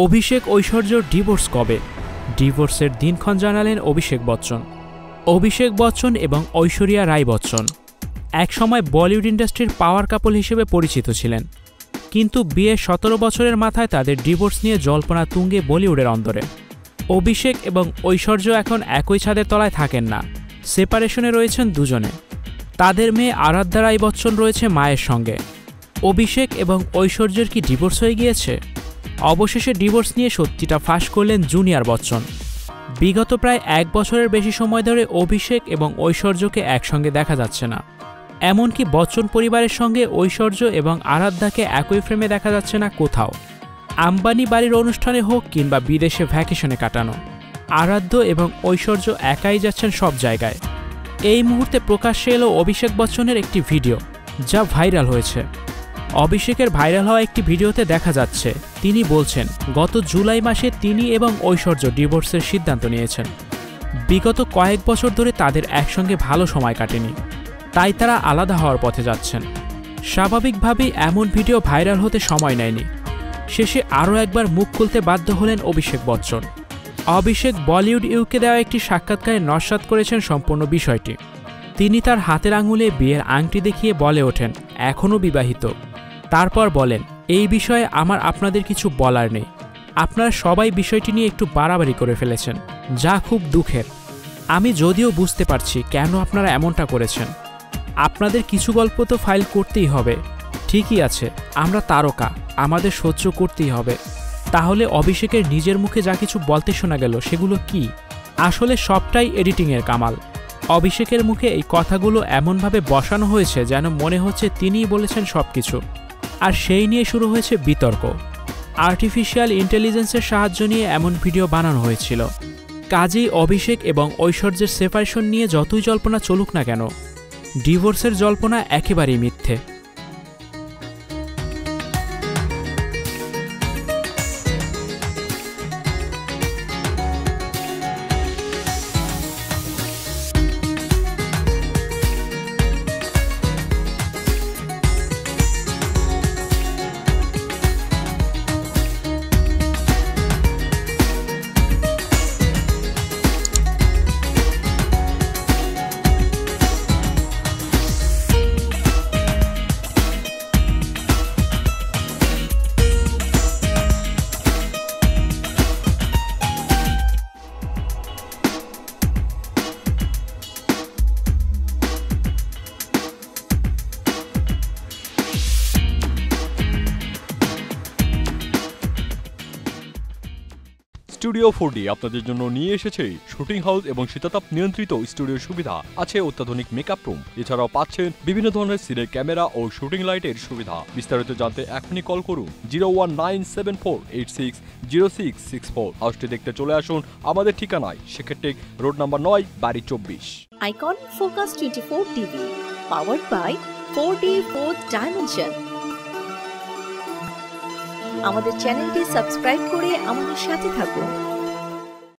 অভিষেক ঐশ্বর্যর divorce কবে? ডিভোর্সের দিনক্ষণ জানালেন অভিষেক বচ্চন। অভিষেক বচ্চন এবং ঐশ্বরিয়া রাই বচ্চন একসময় বলিউড ইন্ডাস্ট্রির পাওয়ার কাপল হিসেবে পরিচিত ছিলেন, কিন্তু বিয়ের 17 বছরের মাথায় তাদের ডিভোর্স নিয়ে জল্পনা তুঙ্গে বলিউডের অন্দরে। অভিষেক এবং ঐশ্বর্য এখন একই ছাদের তলায় থাকেন না, সেপারেশনে রয়েছেন দুজনে। তাদের মেয়ে আরাধ্যা রাই বচ্চন রয়েছে মায়ের সঙ্গে। অভিষেক এবং ঐশ্বর্যের কি ডিভোর্স হয়ে গিয়েছে? অবশেষে ডিভোর্স নিয়ে সত্যিটা ফাঁস করলেন জুনিয়র বচ্চন। বিগত প্রায় 1 বছরের বেশি সময় ধরে অভিষেক এবং ঐশ্বর্যকে একসঙ্গে দেখা যাচ্ছে না। এমনকি বচ্চন পরিবারের সঙ্গে ঐশ্বর্য এবং আরাধ্যাকে একই ফ্রেমে দেখা যাচ্ছে না কোথাও। আম্বানি বাড়ির অনুষ্ঠানে হোক কিংবা বিদেশে ভ্যাকেশনে কাটানো, আরাধ্য এবং ঐশ্বর্য একাই যাচ্ছেন সব জায়গায়। এই মুহূর্তে প্রকাশ্যে এলো অভিষেক বচ্চনের একটি ভিডিও, যা ভাইরাল হয়েছে। অভিষেকের ভাইরাল হওয়া একটি ভিডিওতে দেখা যাচ্ছে তিনি বলছেন গত জুলাই মাসে তিনি এবং ঐশ্বর্য ডিভোর্সের সিদ্ধান্ত নিয়েছেন। বিগত কয়েক বছর ধরে তাদের একসঙ্গে ভালো সময় কাটেনি, তাই তারা আলাদা হওয়ার পথে যাচ্ছেন। স্বাভাবিকভাবেই এমন ভিডিও ভাইরাল হতে সময় নেয়নি। শেষে আরও একবার মুখ খুলতে বাধ্য হলেন অভিষেক বচ্চন। অভিষেক বলিউড ইউকে দেওয়া একটি সাক্ষাৎকারে নস্যাৎ করেছেন সম্পূর্ণ বিষয়টি। তিনি তার হাতের আঙুলে বিয়ের আংটি দেখিয়ে বলে ওঠেন এখনও বিবাহিত। তারপর বলেন, এই বিষয়ে আমার আপনাদের কিছু বলার নেই। আপনারা সবাই বিষয়টি নিয়ে একটু বাড়াবাড়ি করে ফেলেছেন, যা খুব দুঃখের। আমি যদিও বুঝতে পারছি কেন আপনারা এমনটা করেছেন। আপনাদের কিছু গল্প তো ফাইল করতেই হবে। ঠিকই আছে, আমরা তারকা, আমাদের সহ্য করতেই হবে। তাহলে অভিষেকের নিজের মুখে যা কিছু বলতে শোনা গেল সেগুলো কি? আসলে সবটাই এডিটিংয়ের কামাল। অভিষেকের মুখে এই কথাগুলো এমনভাবে বসানো হয়েছে যেন মনে হচ্ছে তিনিই বলেছেন সবকিছু। আর সেই নিয়ে শুরু হয়েছে বিতর্ক। আর্টিফিশিয়াল ইন্টেলিজেন্সের সাহায্য নিয়ে এমন ভিডিও বানানো হয়েছিল। কাজেই অভিষেক এবং ঐশ্বর্যের সেপারেশন নিয়ে যতই জল্পনা চলুক না কেন, ডিভোর্সের জল্পনা একেবারেই মিথ্যে। স্টুডিও 4D আপনাদের জন্য নিয়ে এসেছে শুটিং হাউস এবং শীতাতাপ নিয়ন্ত্রিত স্টুডিওর সুবিধা, আছে অত্যাধুনিক মেকআপ রুম, এছাড়াও পাচ্ছেন বিভিন্ন ধরনের সিনের ক্যামেরা ও শুটিং লাইটের সুবিধা। বিস্তারিত জানতে এখনই কল করুন 01974860664। হাউসটি দেখতে চলে আসুন আমাদের ঠিকানায় সেক্ষেত্রে রোড নাম্বার 9, বাড়ি 24। Icon focus 24 TV, powered by 4D Fourth Dimension। আমাদের চ্যানেলটি সাবস্ক্রাইব করে আমাদের সাথে থাকুন।